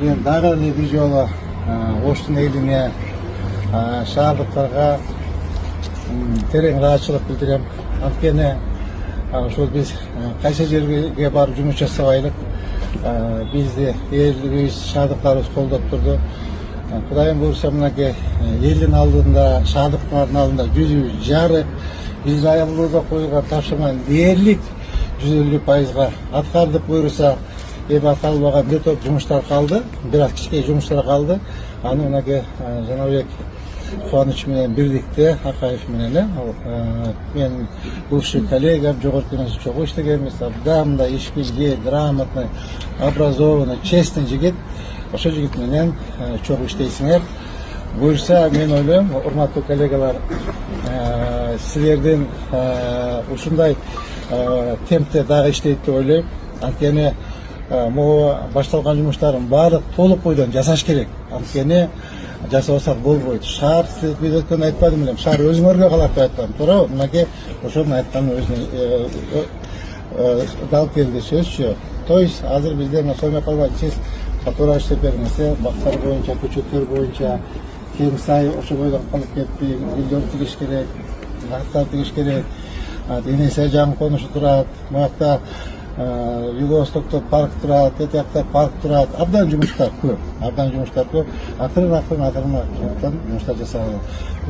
мен дагы бир жолу Оштун элине, шаардыктарга терең ыраазычылык билдирем. Анткени ошол биз кайсы жерге барып жумуш жасабайлык, бизди элибиз, шаардыктарыбыз колдоп турду. Кудайым буюрса, мынакей элдин алдында, шаардыктардын алдында жүзүбүз жарык, биз аялыбызга коюлган тапшырманы дээрлик 150% аткардык буюрса, эми аткарылбаган бир топ жумуштар калды, бир аз кичкей жумуштар калды. Аны мынакей Жанабек Кубаныч менен бирдикте, Акаев менен мен бывший коллегам, жогорку кеңеште чогуу иштегенбиз, абдан иш билги, грамотный, образованный, честный жигит. Ошол жигит менен чогуу иштейсиңер. Буюрса, мен ойлойм, урматтуу коллегалар, силердин ушундай темпте дагы иштейт деп ойлойм. Анткени могу башталган жумуштардын баардык толук бойдон жасаш керек. Анткени жасабасак болбойт. Шаар, биз өткөндө айтпадым белем, шаар өзүңөргө калат деп айткам. Туура, мынакей ошону айткан өзүнө дал келди сөзчү. То есть азыр бизде соймой калбайт, сиз фатура иштеп бериңиз, бактар боюнча, көчөттөр боюнча, кең сай ошо бойдон калып кетти, гүлдөр тигиш керек, аттар тигиш керек. Денесе жаңы конушу турат, муякта Юго-Востокто парк турат, Тетиякта парк турат. Абдан жумуштар көп, Акырын жумуштар жасалат.